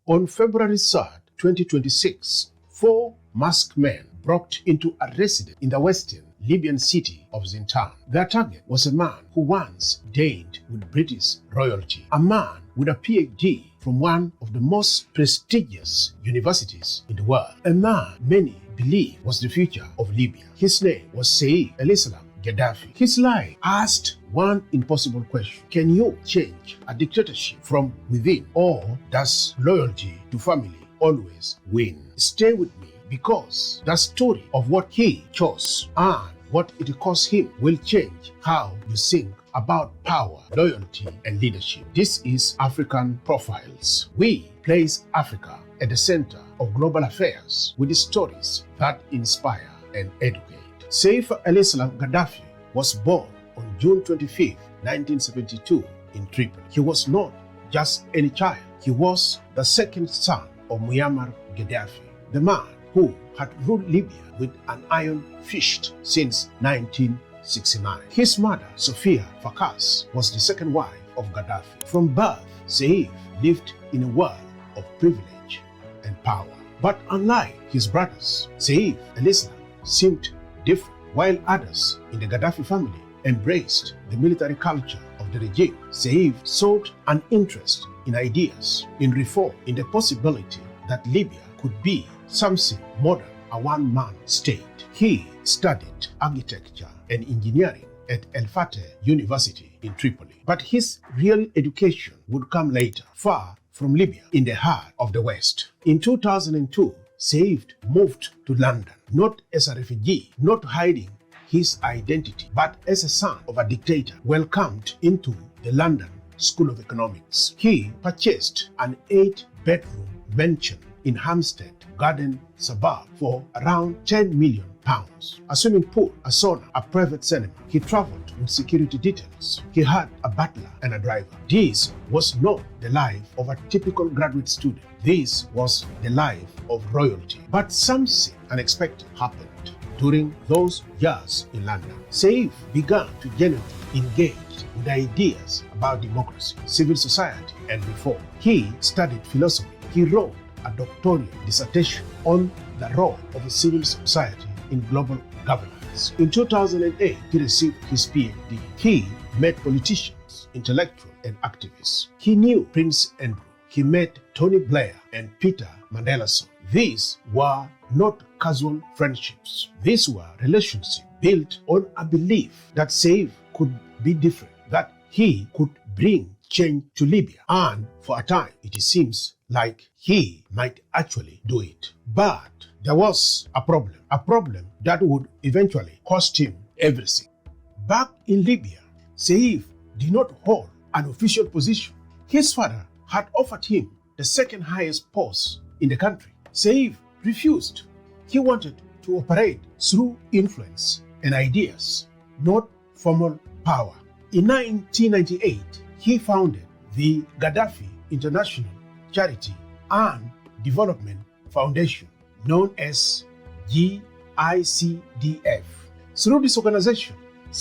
On February 3rd, 2026, 4 masked men broke into a residence in the western Libyan city of Zintan. Their target was a man who once dined with British royalty, a man with a PhD from one of the most prestigious universities in the world, a man many believe was the future of Libya. His name was Heir Gaddafi. His life asked one impossible question: can you change a dictatorship from within, or does loyalty to family always win? Stay with me, because the story of what he chose and what it cost him will change how you think about power, loyalty, and leadership. This is African Profiles. We place Africa at the center of global affairs with the stories that inspire and educate. Heir Gaddafi was born on June 25, 1972 in Tripoli. He was not just any child. He was the second son of Muammar Gaddafi, the man who had ruled Libya with an iron fist since 1969. His mother, Sofia Fakas, was the second wife of Gaddafi. From birth, Heir lived in a world of privilege and power. But unlike his brothers, Heir seemed different. While others in the Gaddafi family embraced the military culture of the regime, Heir sought an interest in ideas, in reform, in the possibility that Libya could be something more than a one-man state. He studied architecture and engineering at El Fateh University in Tripoli. But his real education would come later, far from Libya, in the heart of the West. In 2002, Heir moved to London, not as a refugee, not hiding his identity, but as a son of a dictator, welcomed into the London School of Economics. He purchased an 8-bedroom mansion in Hampstead Garden suburb for around £10 million. A swimming pool, a sauna, a private cinema. He traveled with security details. He had a butler and a driver. This was not the life of a typical graduate student. This was the life of royalty. But something unexpected happened during those years in London. Heir began to genuinely engage with ideas about democracy, civil society, and reform. He studied philosophy. He wrote a doctoral dissertation on the role of a civil society in global governance. In 2008, he received his PhD. He met politicians, intellectuals, and activists. He knew Prince Andrew. He met Tony Blair and Peter Mandelason. These were not casual friendships. These were relationships built on a belief that Heir could be different, that he could bring change to Libya, and for a time it seems like he might actually do it. But there was a problem that would eventually cost him everything. Back in Libya, Heir did not hold an official position. His father had offered him the second highest post in the country. Heir refused. He wanted to operate through influence and ideas, not formal power. In 1998, he founded the Gaddafi International Charity and Development Foundation, known as GICDF. Through this organization,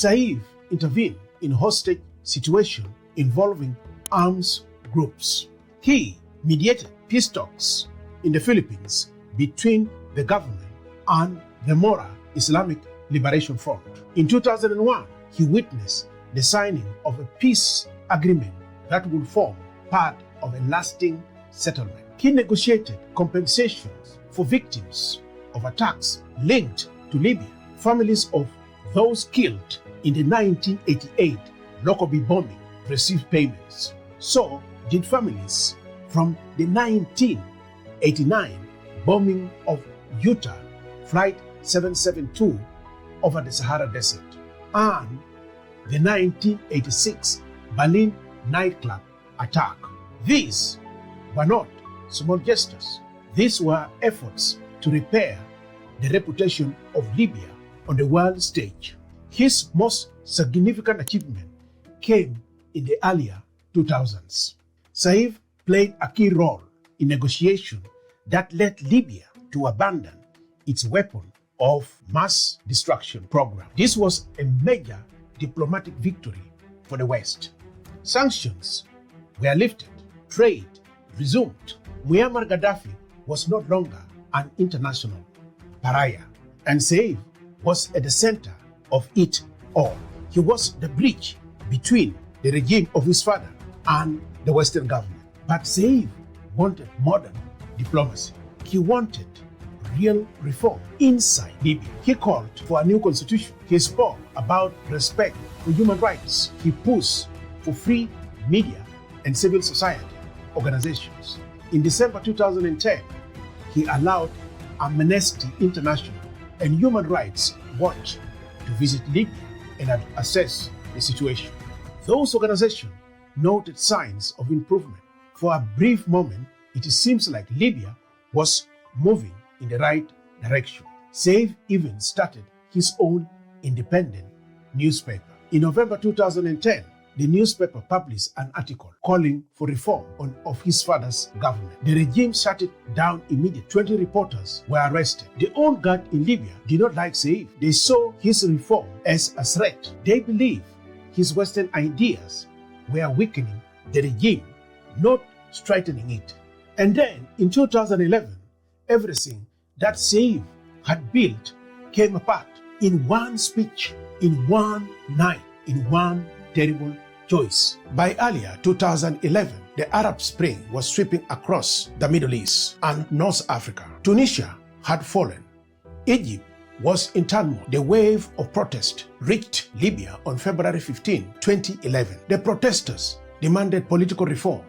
Heir intervened in hostage situations involving arms groups. He mediated peace talks in the Philippines between the government and the Mora Islamic Liberation Front. In 2001, he witnessed the signing of a peace agreement that would form part of a lasting settlement. He negotiated compensations for victims of attacks linked to Libya. Families of those killed in the 1988 Lockerbie bombing received payments. So did families from the 1989 bombing of Utah Flight 772 over the Sahara Desert, and the 1986 Berlin nightclub attack. These were not small gestures. These were efforts to repair the reputation of Libya on the world stage. His most significant achievement came in the earlier 2000s. Heir played a key role in negotiations that led Libya to abandon its weapon of mass destruction program. This was a major diplomatic victory for the West. Sanctions were lifted, trade resumed Muammar Gaddafi was no longer an international pariah, and Saif was at the center of it all. He was the bridge between the regime of his father and the Western government. But Saif wanted modern diplomacy. He wanted real reform inside Libya. He called for a new constitution. He spoke about respect for human rights. He pushed for free media and civil society organizations. In December 2010, he allowed Amnesty International and Human Rights Watch to visit Libya and assess the situation. Those organizations noted signs of improvement. For a brief moment, it seems like Libya was moving in the right direction. Saif even started his own independent newspaper. In November 2010, the newspaper published an article calling for reform of his father's government. The regime shut it down immediately. 20 reporters were arrested. The old guard in Libya did not like Saif. They saw his reform as a threat. They believed his Western ideas were weakening the regime, not strengthening it. And then in 2011, everything that Saif had built came apart in one speech, in one night, in one terrible choice. By earlier 2011, the Arab Spring was sweeping across the Middle East and North Africa. Tunisia had fallen. Egypt was in turmoil. The wave of protest reached Libya on February 15, 2011. The protesters demanded political reform,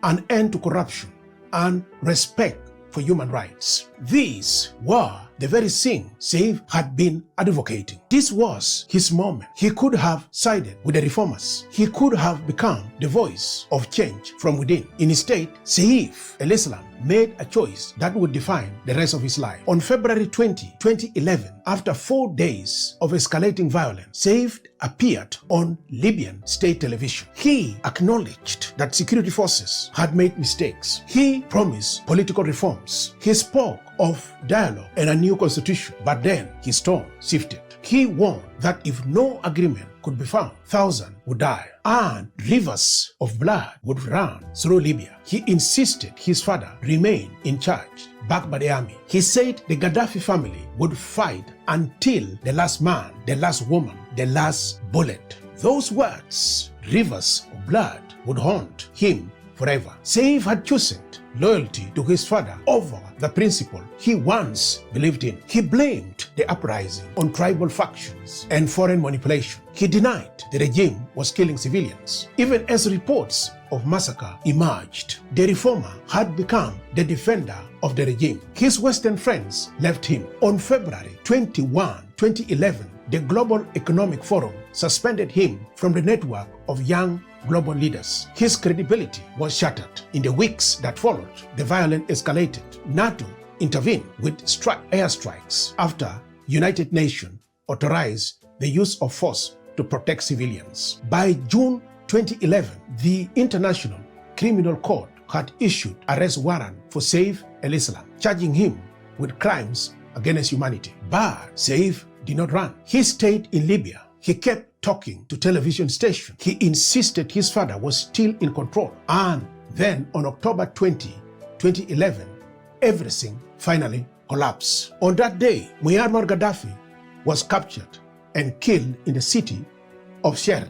an end to corruption, and respect for human rights. These were the very thing Saif had been advocating. This was his moment. He could have sided with the reformers. He could have become the voice of change from within. Instead, Saif al-Islam made a choice that would define the rest of his life. On February 20, 2011, after 4 days of escalating violence, Saif appeared on Libyan state television. He acknowledged that security forces had made mistakes. He promised political reforms. He spoke of dialogue and a new constitution, but then his tone shifted. He warned that if no agreement could be found, thousands would die and rivers of blood would run through Libya. He insisted his father remain in charge, backed by the army. He said the Gaddafi family would fight until the last man, the last woman, the last bullet. Those words, rivers of blood, would haunt him forever. Saif had chosen loyalty to his father over the principle he once believed in. He blamed the uprising on tribal factions and foreign manipulation. He denied the regime was killing civilians. Even as reports of massacre emerged, the reformer had become the defender of the regime. His Western friends left him. On February 21, 2011, the Global Economic Forum suspended him from the network of young global leaders. His credibility was shattered. In the weeks that followed, the violence escalated. NATO intervened with airstrikes after United Nations authorized the use of force to protect civilians. By June 2011, the International Criminal Court had issued arrest warrant for Saif al-Islam, charging him with crimes against humanity. But Saif did not run. He stayed in Libya. He kept talking to television stations. He insisted his father was still in control. And then on October 20, 2011, everything finally collapsed. On that day, Muammar Gaddafi was captured and killed in the city of Heir.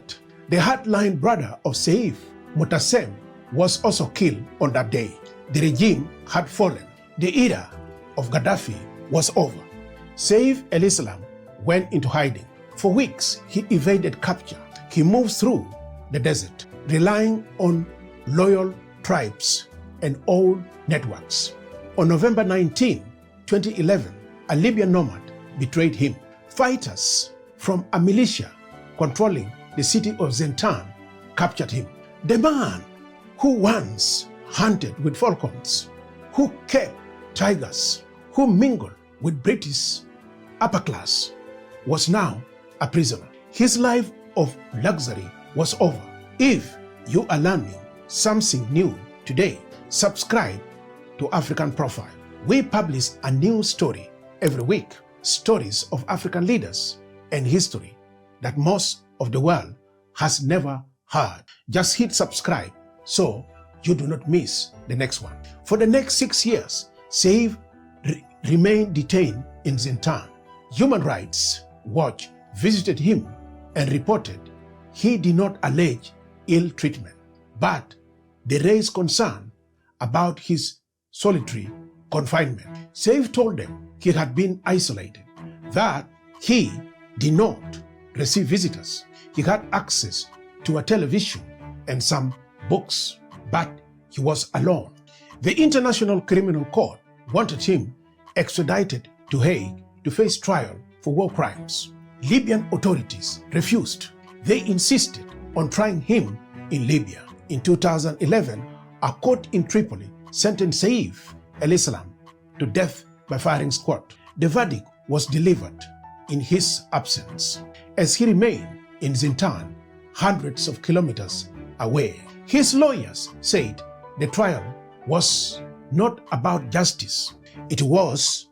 The hardline brother of Saif, Mutasem, was also killed on that day. The regime had fallen. The era of Gaddafi was over. Saif al-Islam went into hiding. For weeks, he evaded capture. He moved through the desert, relying on loyal tribes and old networks. On November 19, 2011, a Libyan nomad betrayed him. Fighters from a militia controlling the city of Zentan captured him. The man who once hunted with falcons, who kept tigers, who mingled with British upper class, was now a prisoner. His life of luxury was over. If you are learning something new today, subscribe to African Profile. We publish a new story every week, stories of African leaders and history that most of the world has never heard. Just hit subscribe so you do not miss the next one. For the next 6 years, Seif remained detained in Zintan. Human Rights Watch visited him and reported he did not allege ill treatment, but they raised concern about his solitary confinement. Seif told them he had been isolated, that he did not receive visitors. He had access to a television and some books, but he was alone. The International Criminal Court wanted him extradited to Hague to face trial for war crimes. Libyan authorities refused. They insisted on trying him in Libya. In 2011, a court in Tripoli sentenced Seif el-Islam to death by firing squad. The verdict was delivered in his absence, as he remained in Zintan, hundreds of kilometers away. His lawyers said the trial was not about justice, it was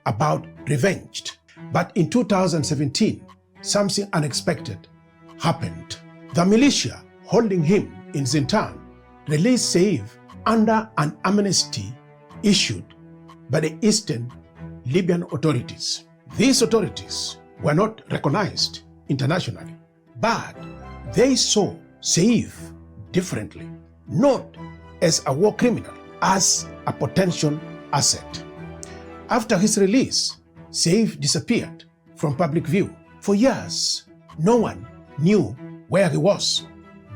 about revenge. But in 2017, something unexpected happened. The militia holding him in Zintan released Seif under an amnesty issued by the Eastern Libyan authorities. These authorities were not recognized internationally, but they saw Seif differently, not as a war criminal, as a potential asset. After his release, Seif disappeared from public view. For years, no one knew where he was,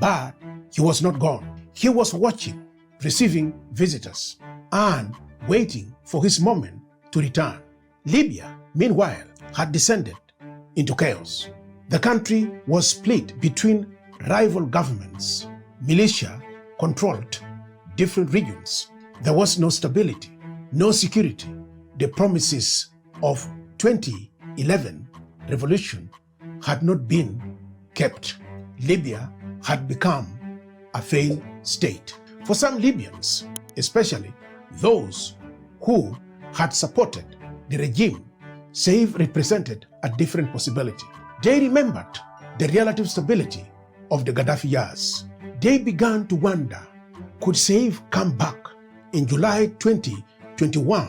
but he was not gone. He was watching, receiving visitors, and waiting for his moment to return. Libya, meanwhile, had descended into chaos. The country was split between rival governments. Militia controlled different regions. There was no stability, no security. The promises of 2011 revolution had not been kept. Libya had become a failed state. For some Libyans, especially those who had supported the regime, Seif represented a different possibility. They remembered the relative stability of the Gaddafi years. They began to wonder, could Seif come back? In July 2021,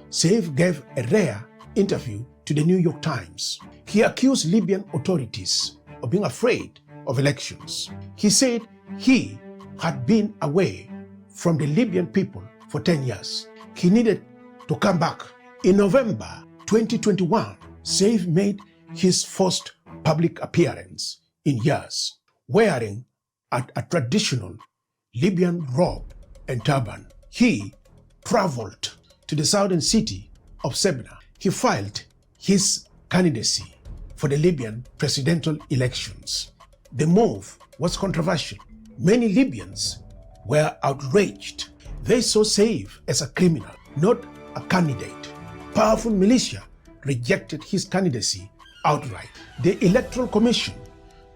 Seif gave a rare interview to the New York Times. He accused Libyan authorities of being afraid of elections. He said he had been away from the Libyan people for 10 years. He needed to come back. In November 2021, Seif made his first public appearance in years, wearing a traditional Libyan robe and turban. He traveled to the southern city of Sebna. He filed his candidacy for the Libyan presidential elections. The move was controversial. Many Libyans were outraged. They saw Seif as a criminal, not a candidate. Powerful militia rejected his candidacy outright. The Electoral Commission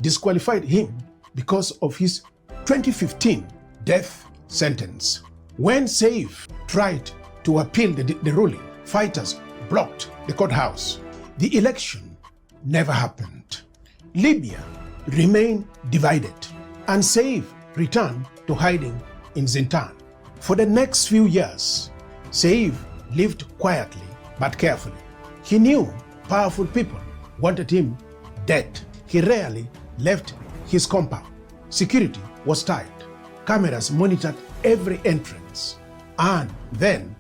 disqualified him because of his 2015 death sentence. When Seif tried to appeal the ruling, fighters blocked the courthouse. The election never happened. Libya remained divided, and Seif returned to hiding in Zintan. For the next few years, Seif lived quietly but carefully. He knew powerful people wanted him dead. He rarely left his compound. Security was tight. Cameras monitored every entrance. And then,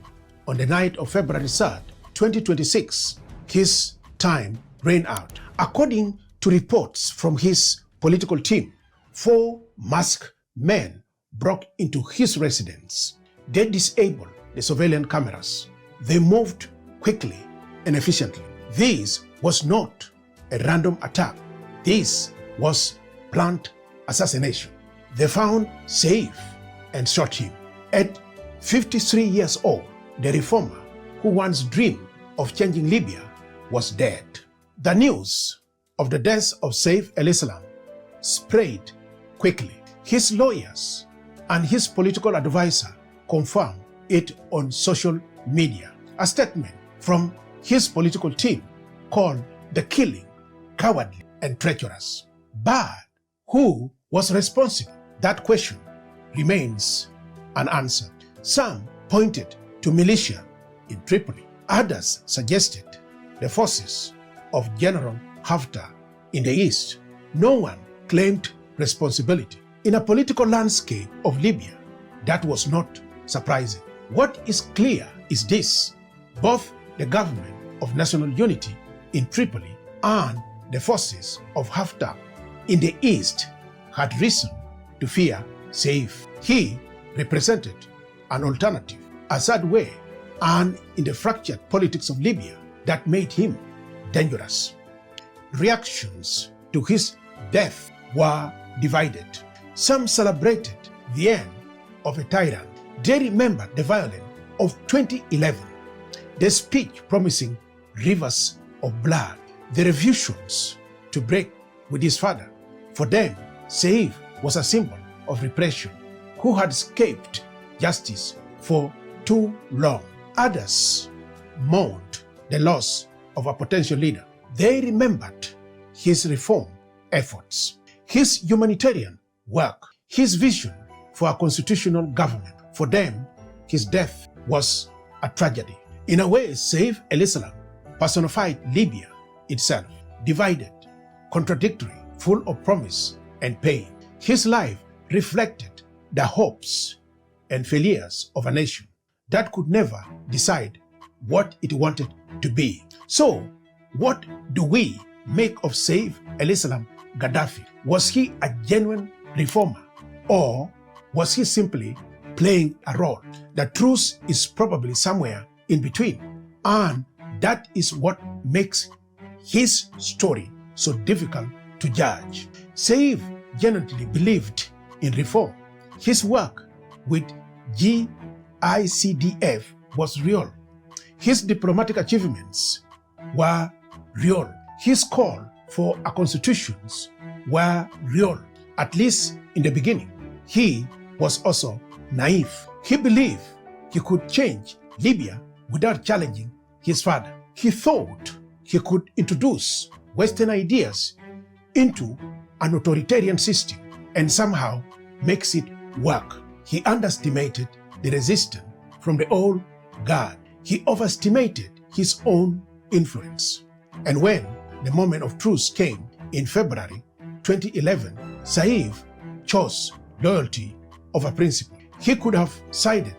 on the night of February 3rd, 2026, his time ran out. According to reports from his political team, 4 masked men broke into his residence. They disabled the surveillance cameras. They moved quickly and efficiently. This was not a random attack. This was planned assassination. They found Seif and shot him. At 53 years old, the reformer who once dreamed of changing Libya was dead. The news of the death of Seif el-Islam spread quickly. His lawyers and his political advisor confirmed it on social media. A statement from his political team called the killing cowardly and treacherous. But who was responsible? That question remains unanswered. Some pointed to militia in Tripoli. Others suggested the forces of General Haftar in the east. No one claimed responsibility. In a political landscape of Libya, that was not surprising. What is clear is this: both the government of national unity in Tripoli and the forces of Haftar in the east had reason to fear Saif. He represented an alternative, a sad way, and in the fractured politics of Libya that made him dangerous. Reactions to his death were divided. Some celebrated the end of a tyrant. They remembered the violence of 2011, the speech promising rivers of blood, the refusions to break with his father. For them, Saif was a symbol of repression who had escaped justice for too long. Others mourned the loss of a potential leader. They remembered his reform efforts, his humanitarian work, his vision for a constitutional government. For them, his death was a tragedy. In a way, Saif al-Islam personified Libya itself, divided, contradictory, full of promise and pain. His life reflected the hopes and failures of a nation that could never decide what it wanted to be. So, what do we make of Saif al-Islam Gaddafi? Was he a genuine reformer, or was he simply playing a role? The truth is probably somewhere in between, and that is what makes his story so difficult to judge. Saif genuinely believed in reform. His work with GICDF was real. His diplomatic achievements were real. His call for a constitution were real, at least in the beginning. He was also naive. He believed he could change Libya without challenging his father. He thought he could introduce Western ideas into an authoritarian system and somehow makes it work. He underestimated the resistance from the old guard. He overestimated his own influence. And when the moment of truth came in February 2011, Saif chose loyalty over principle. He could have sided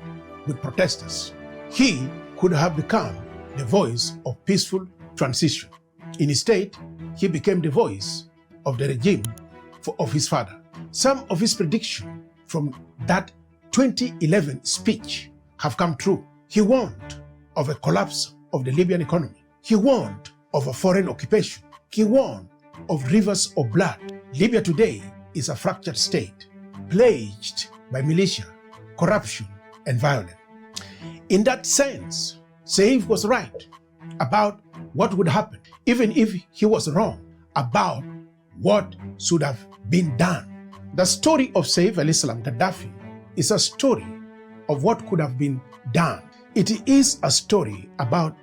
with protesters. He could have become the voice of peaceful transition. Instead, he became the voice of the regime of his father. Some of his predictions from that 2011 speech have come true. He warned of a collapse of the Libyan economy. He warned of a foreign occupation. He warned of rivers of blood. Libya today is a fractured state, plagued by militia, corruption, and violence. In that sense, Saif was right about what would happen, even if he was wrong about what should have been done. The story of Saif al-Islam Gaddafi is a story of what could have been done. It is a story about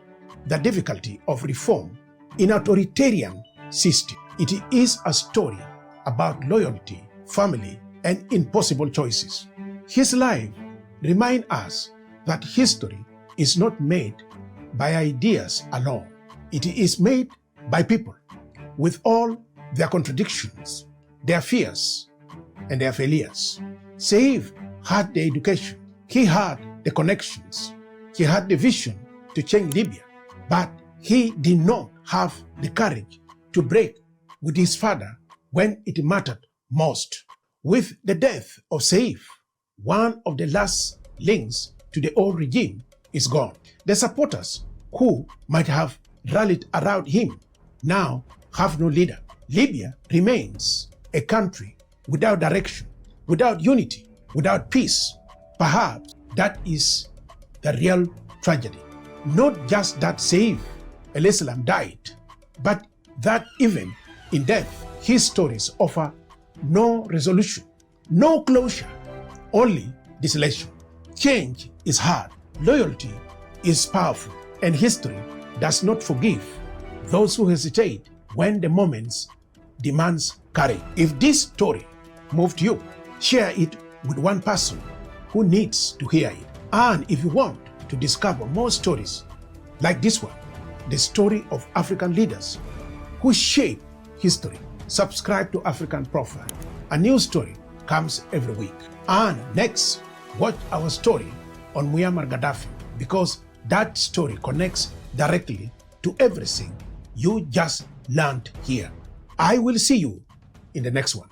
the difficulty of reform in an authoritarian system. It is a story about loyalty, family, and impossible choices. His life reminds us that history is not made by ideas alone. It is made by people with all their contradictions, their fears, and their failures. Saif had the education, he had the connections, he had the vision to change Libya, but he did not have the courage to break with his father when it mattered most. With the death of Saif, one of the last links to the old regime is gone. The supporters who might have rallied around him now have no leader. Libya remains a country without direction, without unity, without peace. Perhaps that is the real tragedy. Not just that Saif al-Islam died, but that even in death, his stories offer no resolution, no closure, only desolation. Change is hard, loyalty is powerful, and history does not forgive those who hesitate when the moment demands courage. If this story moved you, share it with one person who needs to hear it. And if you want to discover more stories like this one, the story of African leaders who shape history, subscribe to African Profile. A new story comes every week. And next, watch our story on Muammar Gaddafi, because that story connects directly to everything you just learned here. I will see you in the next one.